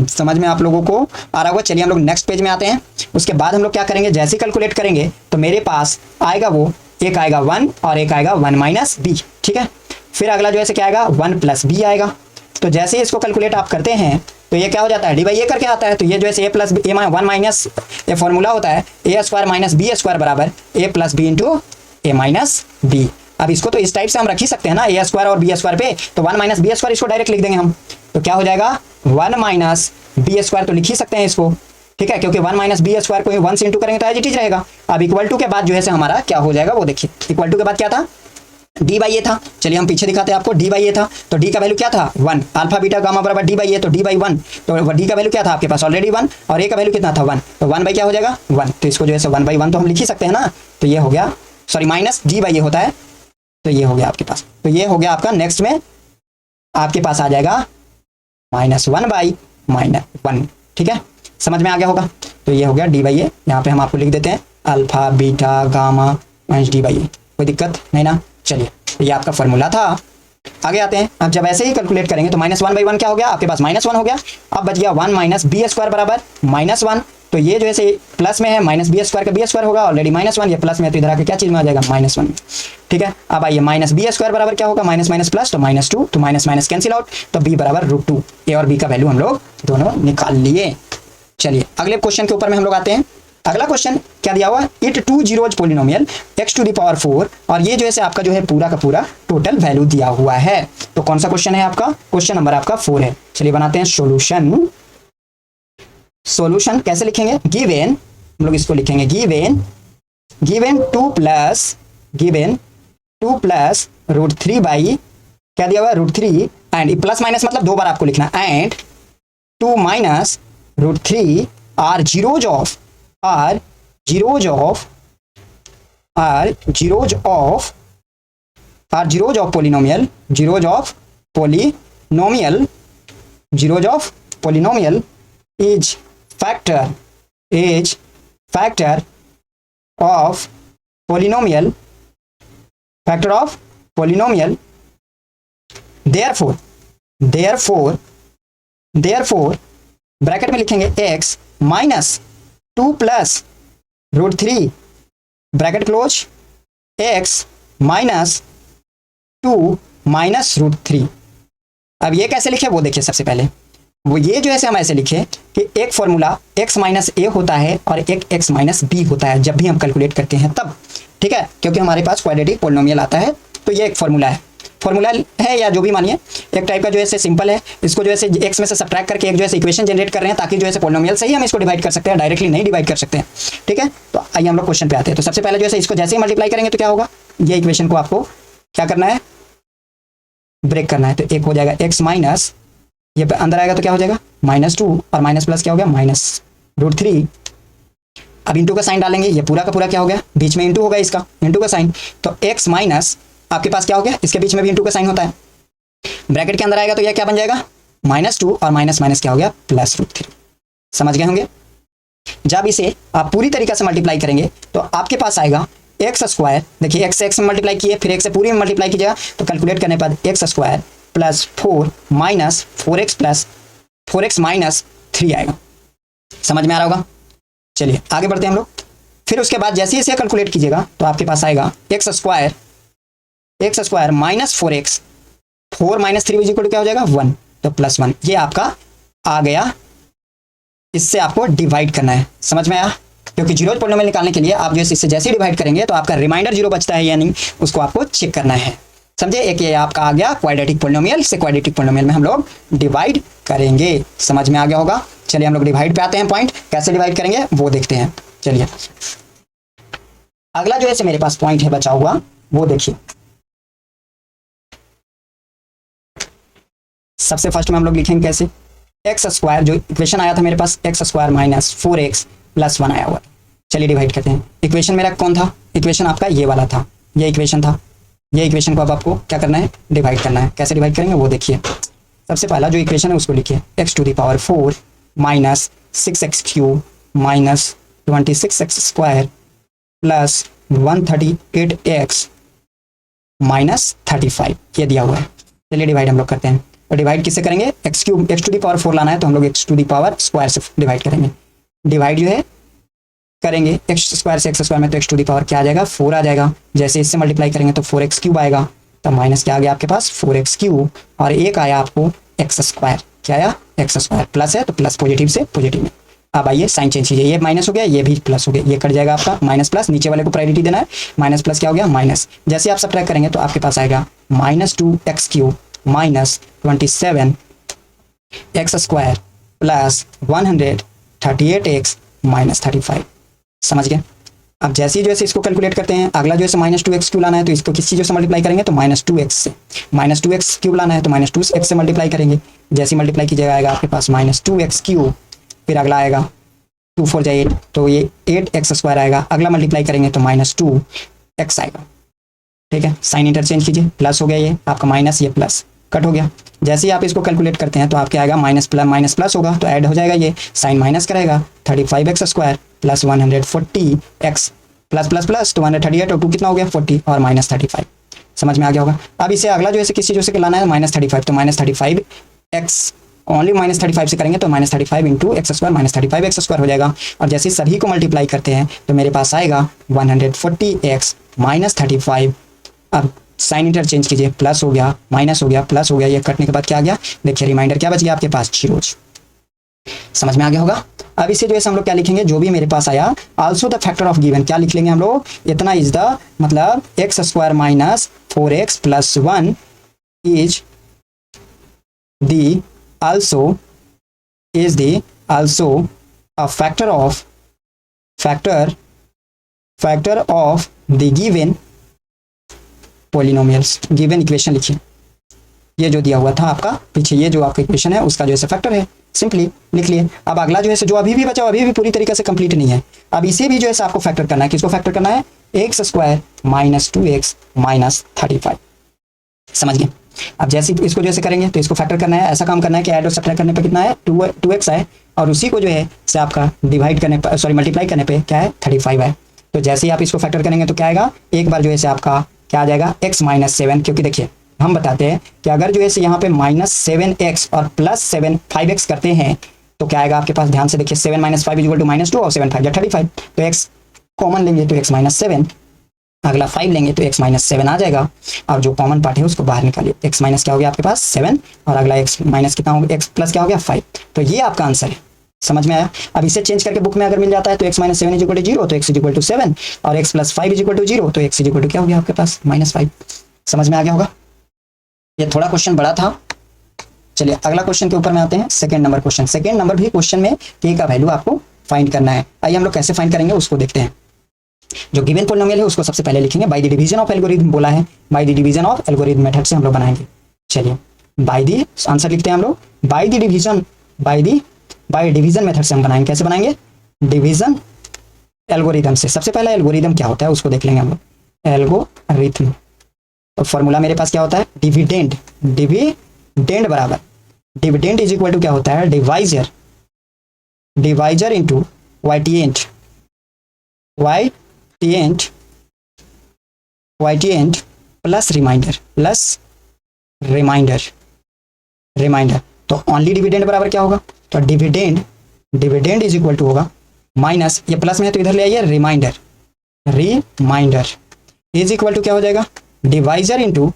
समझ में आप लोगों को आ रहा होगा। चलिए हम लोग नेक्स्ट पेज में आते हैं। उसके बाद हम लोग क्या करेंगे, जैसे ही कैलकुलेट करेंगे तो मेरे पास आएगा वो, एक आएगा 1 और एक आएगा 1 - b, ठीक है। फिर अगला जो है क्या आएगा, 1 + b आएगा। तो जैसे ही इसको कैलकुलेट आप करते हैं तो ये क्या हो जाता है, डी/ए करके आता है। तो ये जो है a + a 1 माइनस, ये फॉर्मूला होता है a² - b² बराबर a + b × a - b। अब इसको तो इस टाइप से हम रख ही सकते हैं ना, a² और b² पे, तो 1 - b² इसको डायरेक्ट लिख देंगे हम। तो क्या हो जाएगा, 1 - b² तो लिख ही सकते हैं इसको, ठीक है, क्योंकि 1 - b² को 1 से इंटू करेंगे तो एज इट इज रहेगा। अब इक्वल टू के बाद जो है हमारा क्या हो जाएगा वो देखिए, इक्वल टू के बाद क्या था, d/a था। चलिए हम पीछे दिखाते हैं आपको, d/a था, तो d का वैल्यू क्या था 1, अल्फा बीटा गामा बराबर d/a, तो d/1, तो d का वैल्यू क्या था आपके पास ऑलरेडी 1, और a का वैल्यू कितना था 1, तो 1 क्या हो जाएगा 1, तो इसको जो है 1/1 तो हम लिख ही सकते हैं ना। तो ये हो गया, सॉरी माइनस d/a होता है, तो ये हो गया आपके पास। तो ये हो गया आपका, नेक्स्ट में आपके पास आ जाएगा -1/-1, ठीक है, समझ में आ गया होगा। तो ये हो गया d/a, यहाँ पे हम आपको लिख देते हैं अल्फा बीटा गामा -d/a, कोई दिक्कत नहीं ना। चलिए तो ये आपका फॉर्मूला था। आगे आते हैं, अब जब ऐसे ही कैलकुलेट करेंगे तो -1/1 क्या हो गया आपके पास, -1 हो गया। अब बच गया 1 - b² बराबर -1, तो ये जो है प्लस में है, -b² का b² होगा ऑलरेडी -1, ये प्लस में है तो इधर आके क्या चीज में आ जाएगा -1, ठीक है। अब आइए -b² बराबर क्या होगा, माइनस माइनस प्लस, तो -2, तो माइनस माइनस कैंसिल आउट, तो b = √2। a और b का वैल्यू हम लोग दोनों निकाल लिए। चलिए अगले क्वेश्चन के ऊपर में हम लोग आते हैं। अगला क्वेश्चन क्या दिया हुआ, इट 2 zeros पोलिनोमियल x⁴, और ये जो है आपका जो है पूरा का पूरा टोटल वैल्यू दिया हुआ है। तो कौन सा क्वेश्चन है आपका, क्वेश्चन नंबर आपका 4 है। चलिए बनाते हैं सॉल्यूशन। सॉल्यूशन कैसे लिखेंगे, गिवन, हम लोग इसको लिखेंगे गिवन 2 प्लस √3 क्या दिया हुआ है √3, एंड प्लस माइनस मतलब 2 बार आपको लिखना, and 2 - √3 are zeros of polynomial is factor of polynomial, therefore bracket में लिखेंगे x - 2 + √3 ब्रैकेट क्लोज, x - 2 - √3। अब ये कैसे लिखे वो देखिए, सबसे पहले वो ये जो है हम ऐसे लिखे कि एक फॉर्मूला x - a होता है और एक x - b होता है जब भी हम कैलकुलेट करते हैं तब, ठीक है, क्योंकि हमारे पास क्वाड्रेटिक पोलिनोमियल आता है। तो ये एक फॉर्मूला है या जो भी मानिए, एक टाइप का जो है सिंपल है। इसको जो है x में से सब्ट्रैक्ट करके एक जो है इक्वेशन जनरेट कर रहे हैं ताकि जो है पोलिनोमियल से ही हम इसको डिवाइड कर सकते हैं, डायरेक्टली नहीं डिवाइड कर सकते हैं, ठीक है। तो आइए हम लोग क्वेश्चन पे आते हैं। तो सबसे पहले जो है इसको जैसे ही मल्टीप्लाई करेंगे तो क्या होगा, ये इक्वेशन को आपको क्या करना है, ब्रेक करना है। तो एक हो जाएगा x माइनस, ये अंदर आएगा तो क्या हो जाएगा -2, और माइनस प्लस क्या हो गया -√3। अब इंटू का साइन डालेंगे, ये पूरा का पूरा क्या हो गया, बीच में इंटू होगा इसका, इंटू का साइन, तो x माइनस आपके पास क्या हो गया, इसके बीच में भी इंटू का साइन होता है, ब्रैकेट के अंदर आएगा तो यह क्या बन जाएगा -2, और माइनस माइनस क्या हो गया +√3। समझ गए होंगे। जब इसे आप पूरी तरीके से मल्टीप्लाई करेंगे तो आपके पास आएगा x², देखिए x से x में मल्टीप्लाई किए, फिर x से पूरी में मल्टीप्लाई कीजिएगा, तो कैलकुलेट करने पर x² + 4 - 4x - 3 आएगा। समझ में आ रहा होगा। चलिए आगे बढ़ते हैं हम लोग। फिर उसके बाद जैसे ही इसे कैलकुलेट कीजिएगा तो आपके पास आएगा x² - 4x, 4 - 3 इक्वल टू क्या हो जाएगा 1, तो +1। ये आपका आ गया, इससे आपको डिवाइड करना है, समझ में आया। क्योंकि जीरो पोलिनोमियल निकालने के लिए आप जो है इससे जैसे डिवाइड करेंगे तो आपका रिमाइंडर जीरो बचता है या नहीं, उसको आपको चेक करना है। समझे? एक ये आपका आ गया क्वाड्रेटिक पोलिनोमियल, से क्वाड्रेटिक पोलिनोमियल में हम लोग डिवाइड करेंगे। समझ में आ गया होगा। चलिए हम लोग डिवाइड पे आते हैं। पॉइंट कैसे डिवाइड करेंगे वो देखते हैं। चलिए अगला जो है मेरे पास पॉइंट है बचा हुआ, वो देखिए। सबसे फर्स्ट में हम लोग लिखेंगे कैसे, एक्स स्क्वायर, जो इक्वेशन आया था मेरे पास x square minus 4x plus 1 आया हुआ। चलिए डिवाइड करते हैं। इक्वेशन मेरा कौन था, इक्वेशन आपका ये वाला था, ये इक्वेशन था। ये इक्वेशन को अब आपको क्या करना है, डिवाइड करना है। कैसे डिवाइड करेंगे वो देखिए। सबसे पहला जो इक्वेशन है उसको लिखिए, X to the power 4 minus 6x cube minus 26x square plus 138x minus 35, ये दिया हुआ है। चलिए डिवाइड हम लोग करते हैं। और डिवाइड किससे करेंगे, X cube, X to the power 4 लाना है तो हम लोग X to the power square से डिवाइड करेंगे। डिवाइड जो है करेंगे एक्स स्क्वायर से एक्स स्क्वायर में, तो एक्स टू दी पावर क्या आ जाएगा, 4 आ जाएगा। जैसे इससे मल्टीप्लाई करेंगे तो 4x क्यूब आएगा, तो माइनस क्या आ गया आपके पास 4x क्यूब, और एक आया आपको एक्स स्क्वायर। क्या आया, एक्स स्क्वायर। प्लस है तो प्लस पॉजिटिव से पॉजिटिव में। अब आइए साइन चेंज कीजिए, ये माइनस हो गया, ये भी प्लस हो गया, ये कट जाएगा आपका माइनस प्लस, नीचे वाले को प्रायोरिटी देना है। माइनस प्लस क्या हो गया, माइनस। जैसे आप सब्ट्रैक्ट करेंगे तो आपके पास आएगा minus 2x cube minus 27x square plus 138x minus 35। समझ गए? अब जैसे ही जैसे इसको कैलकुलेट करते हैं, अगला जो है माइनस 2x क्यूब लाना है तो इसको किस चीज़ से मल्टीप्लाई करेंगे, तो माइनस 2x से। माइनस 2x क्यूब लाना है तो माइनस 2x से मल्टीप्लाई करेंगे। जैसे मल्टीप्लाई कीजिएगा आएगा आपके पास माइनस 2x क्यूब, फिर अगला आएगा 2 4 जाए 8, तो ये 8x स्क्वायर आएगा। अगला मल्टीप्लाई करेंगे तो माइनस 2x आएगा। ठीक है, साइन इंटरचेंज कीजिए, प्लस हो गया ये आपका माइनस, ये प्लस कट हो गया। जैसे ही आप इसको कैलकुलेट करते हैं तो आपके आएगा माइनस प्लस होगा तो ऐड हो जाएगा, ये साइन माइनस करेगा 35x square plus 140x plus plus plus 238 और 2 कितना हो गया 40 और माइनस 35। समझ में आ गया होगा। अब इसे अगला जो है किस चीज़ों से लाना है, माइनस 35, तो माइनस 35x ओनली माइनस 35 से करेंगे तो minus 35 into x square minus 35x square हो जाएगा। और जैसे सभी को मल्टीप्लाई करते हैं तो मेरे पास आएगा 140x माइनस 35। अब साइन इंटरचेंज कीजिए, प्लस हो गया माइनस हो गया प्लस हो गया, ये कटने के बाद क्या आ गया, देखिए रिमाइंडर क्या बच गया आपके पास, जीरोज। समझ में आ गया होगा। अब इसे जो है हम लोग क्या लिखेंगे, जो भी मेरे पास आया, also the factor of given, क्या लिख लेंगे हम लोग, इतना इज द मतलब x square minus 4x plus 1 is the also is the also a factor of the given polynomials। given equation लिखिए, ये जो दिया हुआ था आपका पीछे, ये जो आपका इक्वेशन है उसका जो है फैक्टर है, सिंपली लिख लिए। अब अगला जो है जो अभी भी बचा अभी भी पूरी तरीके से कंप्लीट नहीं है। अब इसे भी जो है आपको फैक्टर करना है। किसको फैक्टर करना है, x square minus 2x minus 35। समझ गए? अब जैसे इसको जैसे करेंगे तो इसको फैक्टर करना है, ऐसा काम करना है कि ऐड और सब्ट्रैक्ट करने पे कितना है 2x है, और उसी को जो है से आपका डिवाइड करने पर सॉरी मल्टीप्लाई करने पे क्या है 35 है। तो जैसे ही आप इसको फैक्टर करेंगे तो क्या आएगा, एक बार जो है से आपका क्या आ जाएगा x माइनस 7, क्योंकि देखिए हम बताते हैं कि अगर जो है से यहाँ पे माइनस 7x और प्लस 5x करते हैं तो क्या आएगा आपके पास, ध्यान से देखिए 7 माइनस 5 इक्वल टू माइनस 2 और 7 5 35, तो x कॉमन लेंगे तो x माइनस 7, अगला 5 लेंगे तो x माइनस 7 आ जाएगा, और जो कॉमन पार्ट है उसको बाहर निकालिए। x माइनस क्या हो गया आपके पास 7, और अगला x माइनस कितना हो गया, x प्लस क्या हो गया 5। तो ये आपका आंसर है। समझ में आया? अब इसे चेंज करके बुक में अगर मिल जाता है तो x minus 7 is equal to 0 तो x इज इक्वल टू 7, और x plus 5 is equal to 0 तो x इज इक्वल टू क्या हो गया आपके पास माइनस 5। समझ में आ गया होगा। ये थोड़ा क्वेश्चन बड़ा था। चलिए अगला क्वेश्चन के ऊपर में आते हैं। Second number question, second number भी क्वेश्चन में k का वैल्यू आपको फाइंड करना है। आइए हम लोग कैसे फाइंड करेंगे उसको देखते हैं। जो गिवन पोलिनोमियल है उसको सबसे पहले लिखेंगे by the division of algorithm, बोला है by the division of algorithm method से हम लोग बनाएंगे। चलिए बाय द आंसर लिखते हैं हम लोग, बाय डिवीजन मेथड से हम बनाएंगे। कैसे बनाएंगे, डिवीजन एल्गोरिथम से। सबसे पहला एल्गोरिथम क्या होता है उसको देख लेंगे हम लोग। एल्गोरिथम तो फॉर्मूला मेरे पास क्या होता है, डिविडेंड बराबर डिविडेंड इज इक्वल टू क्या होता है, डिवाइजर इंटू वाइटिएंट प्लस रिमाइंडर। तो ओनली डिविडेंड बराबर क्या होगा, तो डिविडेंड इज इक्वल टू होगा माइनस, ये प्लस में है तो इधर ले आइए, रिमाइंडर इज इक्वल टू क्या हो जाएगा, डिवाइजर इंटू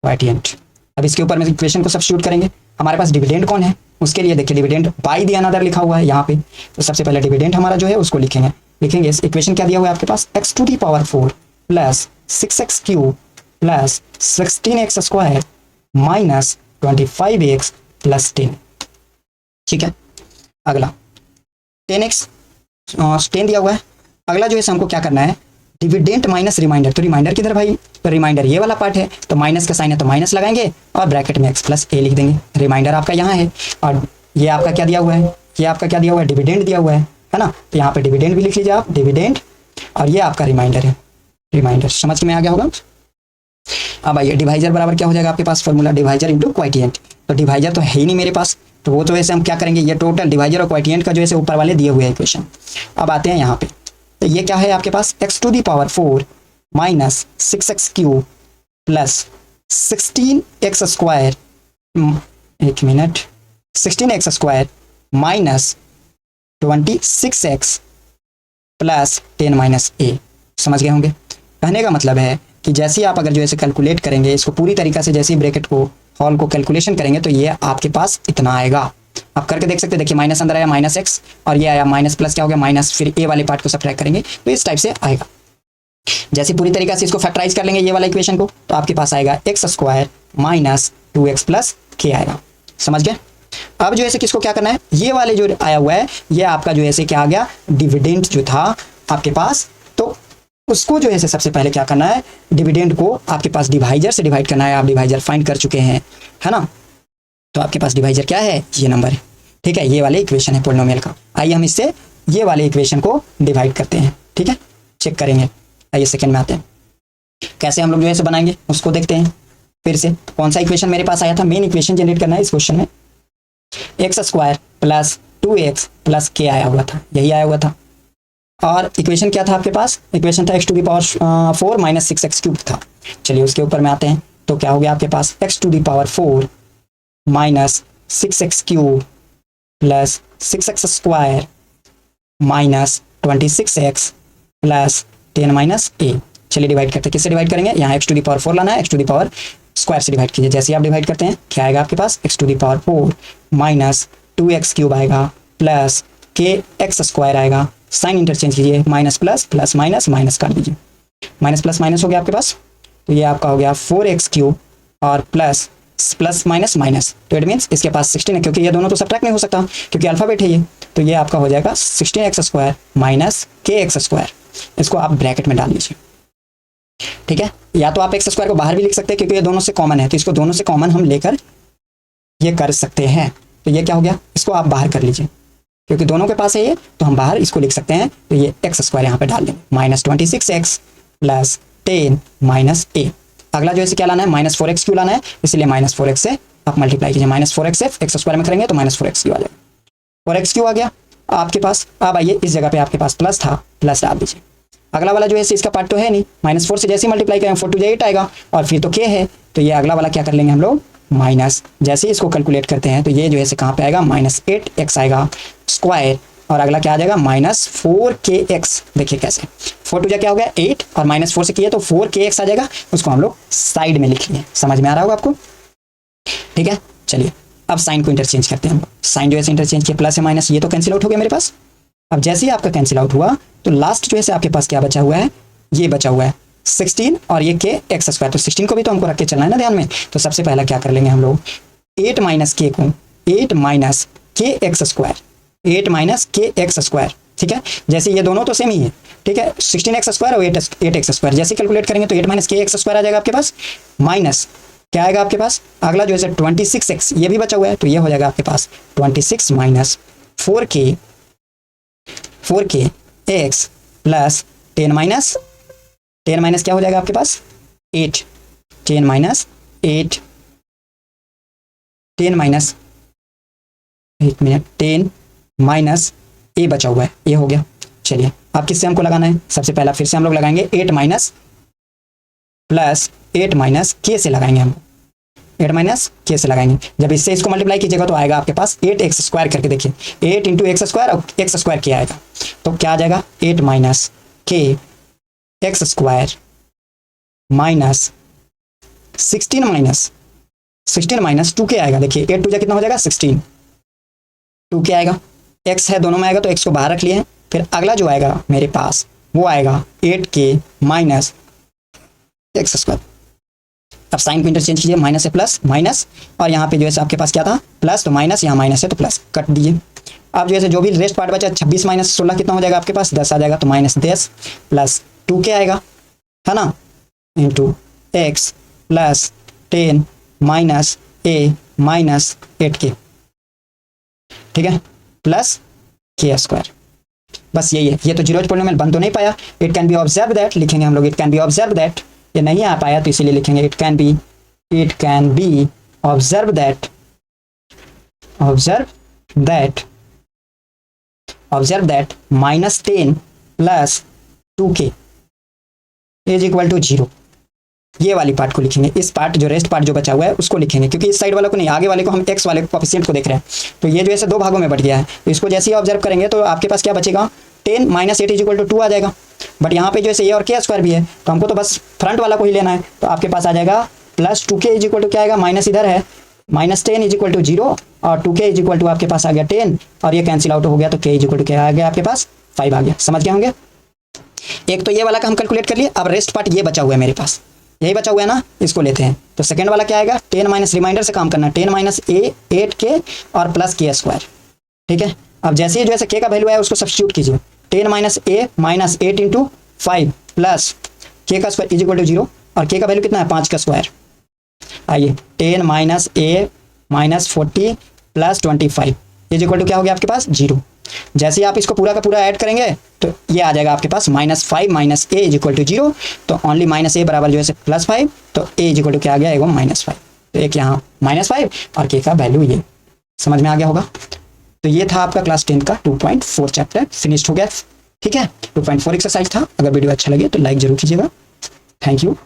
वाइटिएंट। अब इसके ऊपर में इक्वेशन को सब्स्टिट्यूट करेंगे। हमारे पास डिविडेंड कौन है, उसके लिए देखिए डिविडेंड बाई दी अनदर लिखा हुआ है यहाँ पे। तो सबसे पहले डिविडेंड हमारा जो है उसको लिखेंगे इस इक्वेशन क्या दिया हुआ है आपके पास, x to the power 4 plus 6x cube plus 16x square minus 25x plus 10। ठीक है, अगला 10x 10 दिया हुआ है। अगला जो है हमको क्या करना है, डिविडेंड माइनस रिमाइंडर। तो रिमाइंडर किधर भाई, तो रिमाइंडर ये वाला पार्ट है, तो माइनस का साइन है तो माइनस लगाएंगे और ब्रैकेट में x प्लस ए लिख देंगे। रिमाइंडर आपका यहाँ है और ये आपका क्या दिया हुआ है, ये आपका क्या दिया हुआ है, डिविडेंड दिया हुआ है ना। तो यहाँ पे डिविडेंड भी लिख लीजिए आप, डिविडेंड, और ये आपका रिमाइंडर है, रिमाइंडर। समझ में आ गया होगा। अब आइए डिवाइजर बराबर क्या हो जाएगा आपके पास, फॉर्मूला डिवाइजर इंटू क्वाइटिएंट। तो डिवाइजर तो है ही नहीं मेरे पास, तो वो तो ऐसे हम क्या करेंगे, ये टोटल डिवाइजर और क्वाइटिएंट का जो है ऊपर वाले दिए हुए हैं इक्वेशन। अब आते हैं यहाँ पे, तो ये क्या है आपके पास, x to the power 4 minus 6x cube plus 16x square, एक minute, 16x square minus 26x plus 10 minus A. समझ गए होंगे। कहने का मतलब है कि जैसे आप अगर जो ऐसे कैलकुलेट करेंगे इसको पूरी तरीका से, जैसे ब्रैकेट को हॉल को कैलकुलेशन करेंगे तो ये आपके पास इतना आएगा। आप करके देख सकते हैं, देखिए माइनस अंदर आया माइनस एक्स और ये आया माइनस प्लस क्या हो गया माइनस, फिर ए वाले पार्ट को सब्ट्रैक्ट करेंगे तो इस टाइप से आएगा। जैसे पूरी तरीका से इसको फैक्टराइज कर लेंगे ये वाला इक्वेशन को, तो आपके पास आएगा x square minus 2x plus के आएगा। समझ गए। अब जो ऐसे किसको क्या करना है, ये वाले जो आया हुआ है ये आपका जो ऐसे क्या आ गया, डिविडेंड जो था आपके पास, तो उसको जो है सबसे पहले क्या करना है, डिविडेंड को आपके पास डिवाइजर से डिवाइड करना है। आप डिवाइजर फाइंड कर चुके हैं, है ना। तो आपके पास डिवाइजर क्या है, ये नंबर है। ठीक है, ये वाले इक्वेशन है पोलिनोमियल का। आइए हम इससे ये वाले इक्वेशन को डिवाइड करते हैं। ठीक है, चेक करेंगे। आइए सेकंड में आते हैं, कैसे हम लोग जो है बनाएंगे उसको देखते हैं। फिर से कौन सा इक्वेशन मेरे पास आया था, मेन इक्वेशन जनरेट करना है इस क्वेश्चन में। X square plus 2x plus के आया हुआ था, यही आया हुआ था। और इक्वेशन क्या था आपके पास, इक्वेशन था X to the power 4 minus 6x cube था। चलिए उसके ऊपर में आते हैं, तो क्या हो गया आपके पास, x to the power 4 minus 6x cube plus 6x square minus 26x plus 10 minus A. चलिए डिवाइड करते हैं, किससे डिवाइड करेंगे, यहाँ एक्स टू दी पावर 4 लाना है, x to the power square से डिवाइड कीजिए। जैसे आप डिवाइड करते हैं क्या आएगा आपके पास, x to the power 4 minus 2x cube आएगा प्लस के एक्स स्क्वायर आएगा। साइन इंटरचेंज कीजिए, minus plus plus minus minus काट दीजिए, माइनस प्लस माइनस हो गया आपके पास। तो ये आपका हो गया 4x क्यूब और प्लस प्लस माइनस माइनस, तो इट मीन्स इसके पास 16 है, क्योंकि ये दोनों तो सब्ट्रैक्ट नहीं हो सकता क्योंकि अल्फाबेट है ये। तो ये आपका हो जाएगा 16x स्क्वायर माइनस के एक्स स्क्वायर। इसको आप ब्रैकेट में डाल लीजिए। ठीक है, या तो आप एक्स स्क्वायर को बाहर भी लिख सकते हैं क्योंकि ये दोनों से कॉमन है, तो इसको दोनों से कॉमन हम लेकर ये कर सकते हैं। तो ये क्या हो गया, इसको आप बाहर कर लीजिए क्योंकि दोनों के पास है ये, तो हम बाहर इसको लिख सकते हैं। तो ये एक्स स्क्वायर यहाँ पे डाल देंगे, माइनस 26x प्लस 10 माइनस ए। अगला जो है क्या लाना है, माइनस 4x क्यों लाना है, इसलिए माइनस 4x से आप मल्टीप्लाई कीजिए। माइनस 4x से एक्स स्क्वायर में करेंगे तो माइनस 4x क्यों आ जाएगा, 4x क्यों आ गया आपके पास। अब आइए इस जगह पे आपके पास प्लस था, प्लस डाल दीजिए। अगला वाला जो है इसका पार्ट तो है नहीं, माइनस 4 से जैसे ही मल्टीप्लाई करेंगे 4 टू 8 आएगा और फिर तो के है, तो ये अगला वाला क्या कर लेंगे हम लोग, माइनस। जैसे ही इसको कैलकुलेट करते हैं तो ये जो है कहाँ पे आएगा, माइनस 8x आएगा स्क्वायर और अगला क्या आ जाएगा, माइनस 4kx। देखिए कैसे 4 टू जा क्या हो गया 8 और माइनस 4 से किया तो 4kx आ जाएगा, उसको हम लोग साइड में लिख लिए। समझ में आ रहा होगा आपको। ठीक है, चलिए अब साइन को इंटरचेंज करते हैं। साइन जो है इंटरचेंज किया, प्लस है माइनस, ये तो कैंसिल आउट हो गया मेरे पास। अब जैसे ही आपका कैंसिल आउट हुआ तो लास्ट जो है आपके पास क्या बचा हुआ है, ये बचा हुआ है 16 और ये के एक्स स्क्वायर। तो 16 को भी तो हमको रख के चलना है ना ध्यान में। तो सबसे पहला क्या कर लेंगे हम लोग, 8 माइनस के को 8 माइनस के एक्स स्क्वायर, 8 माइनस के एक्स स्क्वायर। ठीक है, जैसे ये दोनों तो सेम ही है। ठीक है, 16x स्क्वायर और 8x स्क्वायर जैसे कैलकुलेट करेंगे तो 8 माइनस के एक्स स्क्वायर आ जाएगा आपके पास, माइनस क्या आएगा आपके पास, अगला जो है 26x, ये भी बचा हुआ है तो ये हो जाएगा आपके पास 26 minus 4k x plus 10 minus क्या हो जाएगा आपके पास 8, 10 माइनस 8, 10 माइनस, एक मिनट, 10 माइनस ए बचा हुआ है, ये हो गया। चलिए अब किससे हमको लगाना है, सबसे पहला फिर से हम लोग लगाएंगे 8 माइनस प्लस 8 माइनस के से लगाएंगे हम, 8 माइनस के से लगाएंगे। जब इससे इसको मल्टीप्लाई कीजिएगा तो आएगा आपके पास 8x स्क्वायर करके, देखिए 8 इंटू एक्स स्क्वायर और एक्स स्क्वायर के आएगा, तो क्या आ जाएगा 8 माइनस के एक्स स्क्वायर माइनस 16 माइनस 2 के आएगा। देखिए 8 टू जा कितना हो जाएगा 16, टू के आएगा, एक्स है दोनों में आएगा तो एक्स को बाहर रख लिए हैं। फिर अगला जो आएगा मेरे पास वो आएगा 8k माइनस एक्स स्क्वायर। अब साइन को इंटरचेंज कीजिए, माइनस से प्लस माइनस, और यहाँ पे जो है आपके पास क्या था प्लस, तो माइनस, यहाँ माइनस है तो प्लस, कट दीजिए। अब जो है जो भी रेस्ट पार्ट बचा 26 माइनस 16 कितना हो जाएगा आपके पास 10 आ जाएगा, तो माइनस 10 प्लस 2k आएगा, है ना, into x plus 10 minus A minus 8k, ठीक है, प्लस के स्क्वायर। बस यही है, ये तो जीरो पॉलिनोमियल बन तो नहीं पाया। It can be observe that लिखेंगे हम लोग, it can be observe that, ये नहीं आ पाया तो इसीलिए लिखेंगे it can be observe that minus 10 plus 2k is equal to 0। ये वाली पार्ट को लिखेंगे, इस पार्ट जो रेस्ट पार्ट जो बचा हुआ है उसको लिखेंगे, क्योंकि इस साइड वाले को नहीं, आगे वाले को हम एक्स वाले कोफिशिएंट को देख रहे हैं। तो ये जो है दो भागों में बट गया है, तो इसको जैसे ही ऑब्जर्व करेंगे तो आपके पास क्या बचेगा 10 माइनस 8 इज इक्वल टू 2 आ जाएगा। बट यहाँ पे जो है ये और के स्क्वायर भी है, तो हमको तो बस फ्रंट वाला को ही लेना है, तो आपके पास आ जाएगा plus 2k is equal to क्या आएगा, माइनस इधर है, माइनस 10 इज इक्वल टू 0, और 2k इज इक्वल टू आपके पास आ गया 10, और ये कैंसिल आउट हो गया तो k इज इक्वल टू क्या आ गया आपके पास 5 आ गया। समझ गए होंगे। एक तो ये वाला का हम कैलकुलेट कर लिए। अब रेस्ट पार्ट ये बचा हुआ है मेरे पास, यही बचा हुआ है ना, इसको लेते हैं। तो सेकंड वाला क्या आएगा 10 माइनस रिमाइंडर से काम करना है, 10 माइनस ए 8k और प्लस के स्क्वायर, ठीक है। अब जैसे ही जो है के का वैल्यू है उसको सब्स्टिट्यूट कीजिए, 10 minus A minus 8 into 5 plus के का स्क्वायर इज इक्वल टू 0, और के का वैल्यू कितना है 5 का स्क्वायर। आइए 10 minus A minus 40 plus 25 is equal to क्या हो गया आपके पास 0। जैसे ही आप इसको पूरा का पूरा ऐड करेंगे तो ये आ जाएगा आपके पास -5 minus A is equal to 0, तो ओनली माइनस ए बराबर जो है +5, तो ए इज इक्वल टू क्या आ गया एगो -5, तो एक यहाँ -5 और के का वैल्यू ये समझ में आ गया होगा। तो ये था आपका क्लास 10 का 2.4 चैप्टर फिनिश्ड हो गया, ठीक है। 2.4 एक्सरसाइज था। अगर वीडियो अच्छा लगे तो लाइक जरूर कीजिएगा। Thank you.